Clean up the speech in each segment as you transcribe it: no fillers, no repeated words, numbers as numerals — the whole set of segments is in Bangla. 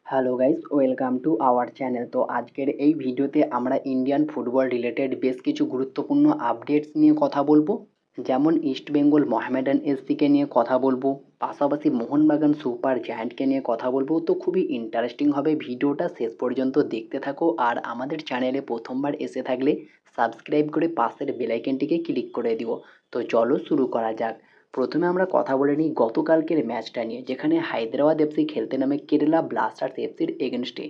Hello guys, welcome to our channel. তো আজকের এই ভিডিওতে আমরা ইন্ডিয়ান ফুটবল রিলেটেড বেশ কিছু গুরুত্বপূর্ণ আপডেটস নিয়ে কথা বলবো। যেমন ইস্টবেঙ্গল মোহামেডান এসসিকে নিয়ে কথা বলবো, পাশাপাশি মোহনবাগান সুপার জায়ান্টকে নিয়ে কথা বলবো। তো খুবই ইন্টারেস্টিং হবে, ভিডিওটা শেষ পর্যন্ত দেখতে থাকো। আর আমাদের চ্যানেলে প্রথমবার এসে থাকলে সাবস্ক্রাইব করে পাশের বেলাইকনটিকে ক্লিক করে দিও। তো চলো শুরু করা যাক। প্রথমে আমরা কথা বলে নিই গতকালকের ম্যাচটা নিয়ে, যেখানে হায়দ্রাবাদ এফসি খেলতে নামে কেরালা ব্লাস্টার্স এফসির এগেনস্টে।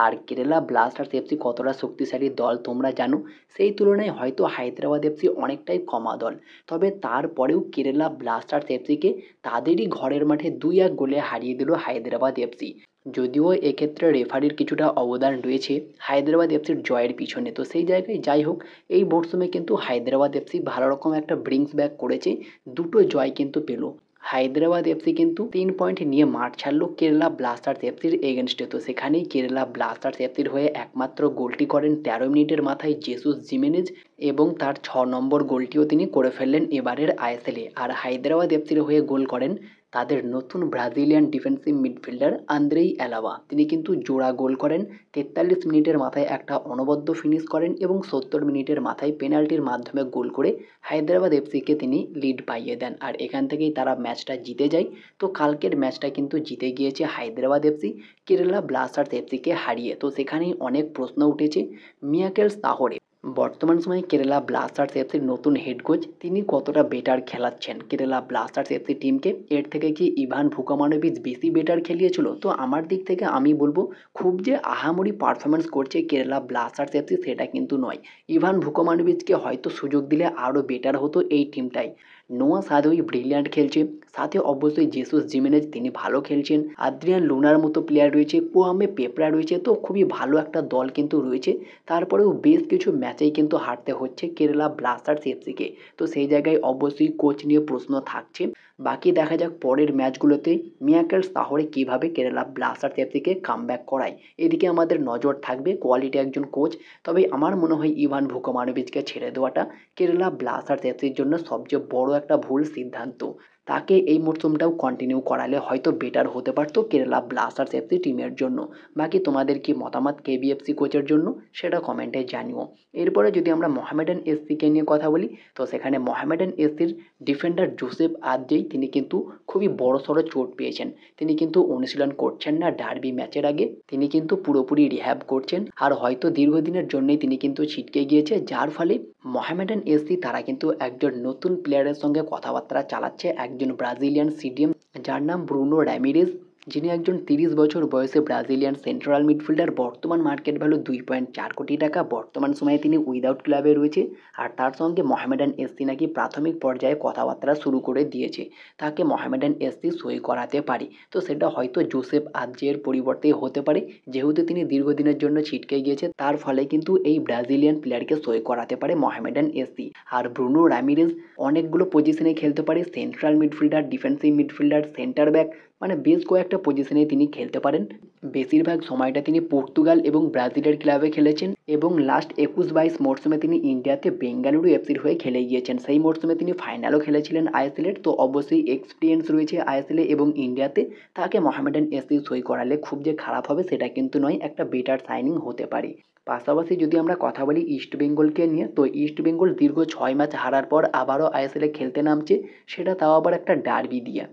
আর কেরালা ব্লাস্টার্স এফসি কতটা শক্তিশালী দল তোমরা জানো, সেই তুলনায় হয়তো হায়দ্রাবাদ এফসি অনেকটাই কমা দল। তবে তারপরেও কেরালা ব্লাস্টার্স এফসিকে তাদেরই ঘরের মাঠে 2-1 গোলে হারিয়ে দিল হায়দ্রাবাদ এফসি। যদিও এক্ষেত্রে রেফারির কিছুটা অবদান রয়েছে হায়দ্রাবাদ এফসির জয়ের পিছনে, তো সেই জায়গায় যাই হোক, এই মরশুমে কিন্তু হায়দ্রাবাদ এফসি ভালো রকম একটা ব্রিংস ব্যাক করেছে, দুটো জয় কিন্তু পেল। হায়দ্রাবাদ এফসি কিন্তু 3 পয়েন্ট নিয়ে মাঠ ছাড়লো কেরালা ব্লাস্টার্স এফসির এগেনস্টে। তো সেখানেই কেরালা ব্লাস্টার্স এফসির হয়ে একমাত্র গোলটি করেন 13 মিনিটের মাথায় জেসুস জিমেনেজ, এবং তার 6 নম্বর গোলটিও তিনি করে ফেললেন এবারের আইএসএলে। আর হায়দ্রাবাদ এফসির হয়ে গোল করেন তাদের নতুন ব্রাজিলিয়ান ডিফেন্সিভ মিডফিল্ডার আন্দ্রেই অ্যালাবা। তিনি কিন্তু জোড়া গোল করেন, 43 মিনিটের মাথায় একটা অনবদ্য ফিনিশ করেন এবং 70 মিনিটের মাথায় পেনাল্টির মাধ্যমে গোল করে হায়দ্রাবাদ এফসিকে তিনি লিড পাইয়ে দেন। আর এখান থেকেই তারা ম্যাচটা জিতে যায়। তো কালকের ম্যাচটা কিন্তু জিতে গিয়েছে হায়দ্রাবাদ এফসি কেরালা ব্লাস্টার্স এফসিকে হারিয়ে। তো সেখানেই অনেক প্রশ্ন উঠেছে মিয়াকেল সাহরে, বর্তমান সময়ে কেরালা ব্লাস্টার্স এফসির নতুন হেড কোচ, তিনি কতটা বেটার খেলাচ্ছেন কেরালা ব্লাস্টার্স এফসি টিমকে। এর থেকে কি ইভান ভুকামানোভিচ বেশি বেটার খেলিয়েছিল? তো আমার দিক থেকে আমি বলবো, খুব যে আহামরি পারফরমেন্স করছে কেরালা ব্লাস্টার্স এফসি সেটা কিন্তু নয়। ইভান ভুকামানোভিচকে হয়তো সুযোগ দিলে আরও বেটার হতো এই টিমটাই। নোয়া সাদোই ব্রিলিয়ান্ট খেলছে, সাথে অবশ্যই জেসুস জিমেনেজ তিনি ভালো খেলছেন, আদ্রিয়ান লুনার মতো প্লেয়ার রয়েছে, কোয়ামে পেপরা রয়েছে। তো খুবই ভালো একটা দল কিন্তু রয়েছে। তারপরেও বেশ কিছু ম্যাচেই কিন্তু হারতে হচ্ছে কেরালা ব্লাস্টার্স এফসিকে। তো সেই জায়গায় অবশ্যই কোচ নিয়ে প্রশ্ন থাকছে। বাকি দেখা যাক পরের ম্যাচগুলোতে মিয়াকেল সাহরে কীভাবে কেরালা ব্লাস্টার্স এফসিকে কামব্যাক করায়। এদিকে আমাদের নজর থাকবে কোয়ালিটি একজন কোচ। তবে আমার মনে হয় ইভান ভুকমানোভিচকে ছেড়ে দেওয়াটা কেরালা ব্লাস্টার্স এফসির জন্য সবচেয়ে বড় একটা ভুল সিদ্ধান্ত। তাকে এই মরশুমটাও কন্টিনিউ করালে হয়তো বেটার হতে পারতো কেরালা ব্লাস্টার্স এফসি টিমের জন্য। বাকি তোমাদের কি মতামত কেবিএফসি কোচের জন্য, সেটা কমেন্টে জানিও। এরপরে যদি আমরা মোহামেডান এসসিকে নিয়ে কথা বলি, তো সেখানে মোহামেডান এসসির ডিফেন্ডার জোসেফ আদজেই তিনি কিন্তু খুবই বড়সড় চোট পেয়েছেন। তিনি কিন্তু অনুশীলন করছেন না ডার্বি ম্যাচের আগে, তিনি কিন্তু পুরোপুরি রিহ্যাব করছেন। আর হয়তো দীর্ঘদিনের জন্যই তিনি কিন্তু ছিটকে গিয়েছে, যার ফলে মোহামেডান এসসি তারা কিন্তু একজন নতুন প্লেয়ারের সঙ্গে কথাবার্তা চালাচ্ছে, একজন ব্রাজিলিয়ান সিডিএম যার নাম ব্রুনো র্যামিরেজ, যিনি একজন 30 বছর বয়সে ব্রাজিলিয়ান সেন্ট্রাল মিডফিল্ডার। বর্তমান মার্কেট ভ্যালু 2.4 কোটি টাকা। বর্তমান সময়ে তিনি উইদাউট ক্লাবে রয়েছে। আর তার সঙ্গে মোহামেডান এসসি নাকি প্রাথমিক পর্যায়ে কথাবার্তা শুরু করে দিয়েছে, তাকে মোহামেডান এসসি সই করাতে পারে। তো সেটা হয়তো জোসেফ আদজের পরিবর্তে হতে পারে, যেহেতু তিনি দীর্ঘদিনের জন্য ছিটকে গিয়েছে, তার ফলে কিন্তু এই ব্রাজিলিয়ান প্লেয়ারকে সই করাতে পারে মোহামেডান এসসি। আর ব্রুনো র্যামিরেজ অনেকগুলো পজিশনে খেলতে পারে, central midfielder, defensive midfielder, centre back, মানে বেশ কয়েকটা পজিশনে তিনি খেলতে পারেন। বেশিরভাগ সময়টা তিনি পর্তুগাল এবং ব্রাজিলের ক্লাবে খেলেছেন, এবং লাস্ট 21-22 মরশুমে তিনি ইন্ডিয়াতে বেঙ্গালুরু এফসির হয়ে খেলে গিয়েছেন। সেই মরশুমে তিনি ফাইনালও খেলেছিলেন আইএসএলের। তো অবশ্যই এক্সপিরিয়েন্স রয়েছে আইএসএলে এবং ইন্ডিয়াতে। তাকে মোহামেডান এসসি সই করালে খুব যে খারাপ হবে সেটা কিন্তু নয়, একটা বেটার সাইনিং হতে পারে। পাশাপাশি যদি আমরা কথা বলি ইস্টবেঙ্গলকে নিয়ে, তো ইস্টবেঙ্গল দীর্ঘ 6 ম্যাচ হারার পর আবারও আইএসএলে খেলতে নামছে, সেটা তাও আবার একটা ডার্বি দিয়ে।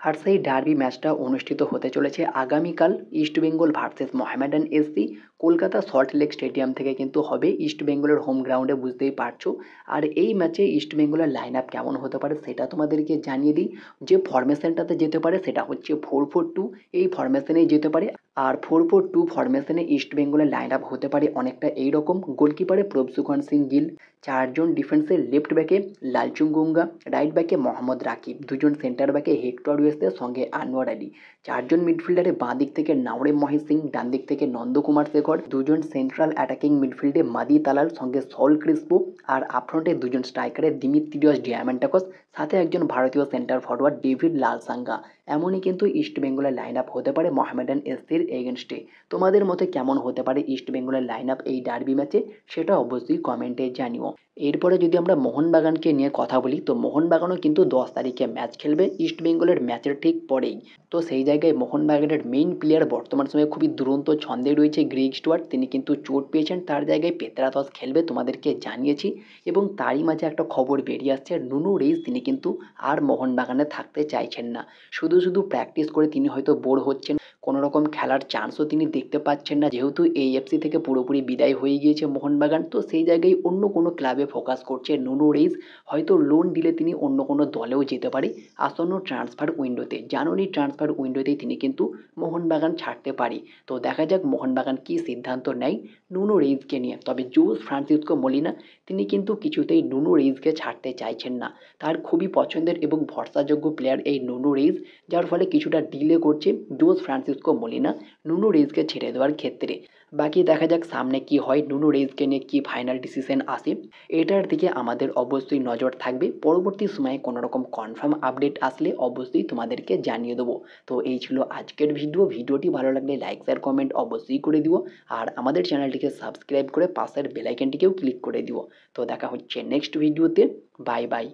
আর সেই ডার্বি ম্যাচটা অনুষ্ঠিত হতে চলেছে আগামীকাল, East Bengal versus Mohammedan SC. Kolkata Salt Lake stadium থেকে কিন্তু হবে, ইস্টবেঙ্গলের হোম গ্রাউন্ডে, বুঝতেই পারছো। আর এই ম্যাচে ইস্টবেঙ্গলের লাইন আপ কেমন হতে পারে সেটা তোমাদেরকে জানিয়ে দিই। যে ফরমেশনটাতে যেতে পারে সেটা হচ্ছে 4-4-2, এই ফরমেশনেই যেতে পারে। আর 4-4-2 ফরমেশনে ইস্টবেঙ্গলের লাইন আপ হতে পারে অনেকটা এইরকম। গোলকিপারে প্রভসুখন সিং গিল, 4জন ডিফেন্সে, লেফট ব্যাকে লালচুঙ্গুঙ্গা, রাইট ব্যাকে মোহাম্মদ রাকিব, 2জন সেন্টার ব্যাকে হেক্টর ওয়েস্টের সঙ্গে আনোয়ার আলী, 4জন মিডফিল্ডারে বাঁ দিক থেকে নাওরেম মহেশ সিং, ডান দিক থেকে নন্দকুমার শেখর, 2জন সেন্ট্রাল অ্যাটাকিং মিডফিল্ডে মাদি তালাল সঙ্গে সল ক্রিস্পো, আর আপফ্রন্টে 2জন স্ট্রাইকারে দিমিত্রিয়স ডিয়ামান্টাকস, সাথে একজন ভারতীয় সেন্টার ফরওয়ার্ড ডেভিড লালসাঙ্গা। এমনই কিন্তু ইস্ট বেঙ্গলের লাইন আপ হতে পারে মোহামেডান এসসির এগেনস্টে। তোমাদের মতে কেমন হতে পারে ইস্ট বেঙ্গলের লাইন আপ এই ডার্বি ম্যাচে, সেটা অবশ্যই কমেন্টে জানিও। এরপরে যদি আমরা মোহনবাগানকে নিয়ে কথা বলি, তো মোহনবাগানও কিন্তু 10 তারিখে ম্যাচ খেলবে ইস্ট বেঙ্গলের ম্যাচের ঠিক পরেই। তো সেই জায়গায় মোহনবাগানের মেইন প্লেয়ার বর্তমান সময়ে খুবই দুরন্ত ছন্দে রয়েছে গ্রেগ স্টুয়ার্ট, তিনি কিন্তু চোট পেয়েছেন, তার জায়গায় পেত্রাতস খেলবে তোমাদেরকে জানিয়েছি। এবং তারই মাঝে একটা খবর বেরিয়ে আসছে, নুনু রেইস তিনি কিন্তু আর মোহনবাগানে থাকতে চাইছেন না। শুধু শুধু প্র্যাকটিস করে তিনি হয়তো বোর হচ্ছেন, কোনো রকম খেলার চান্সও তিনি দেখতে পাচ্ছেন না, যেহেতু AFC থেকে পুরোপুরি বিদায় হয়ে গিয়েছে মোহনবাগান। তো সেই জায়গায় অন্য কোনো ক্লাবে ফোকাস করছে নুনু রেইস, হয়তো লোন দিলে তিনি অন্য কোনো দলেও যেতে পারে আসন্ন ট্রান্সফার উইন্ডোতে। জানুয়ারি ট্রান্সফার উইন্ডোতেই তিনি কিন্তু মোহনবাগান ছাড়তে পারে। তো দেখা যাক মোহনবাগান কী সিদ্ধান্ত নেয় নুনু রেইসকে নিয়ে। তবে জোস ফ্রান্সিসকো মলিনা তিনি কিন্তু কিছুতেই নুনু রেইসকে ছাড়তে চাইছেন না। তার খুবই পছন্দের এবং ভরসাযোগ্য প্লেয়ার এই নুনু রেইস, যার ফলে কিছুটা ডিলে করছে জোস ফ্রান্সিসকো মলিনা নুনু রেইসকে ছেড়ে দেওয়ার ক্ষেত্রে। বাকি দেখা যাক সামনে কি হয়, নুনু রেইসকে নিয়ে কি ফাইনাল ডিসিশন আসে, এটার দিকে আমাদের অবশ্যই নজর থাকবে। পরবর্তী সময়ে কোনো রকম কনফার্ম আপডেট আসলে অবশ্যই তোমাদেরকে জানিয়ে দেবো। তো এই ছিল আজকের ভিডিওটি ভালো লাগলে লাইক শেয়ার কমেন্ট অবশ্যই করে দিও। আর আমাদের চ্যানেলটিকে সাবস্ক্রাইব করে পাশের বেল আইকনটিকেও ক্লিক করে দিও। তো দেখা হচ্ছে নেক্সট ভিডিওতে। Bye bye.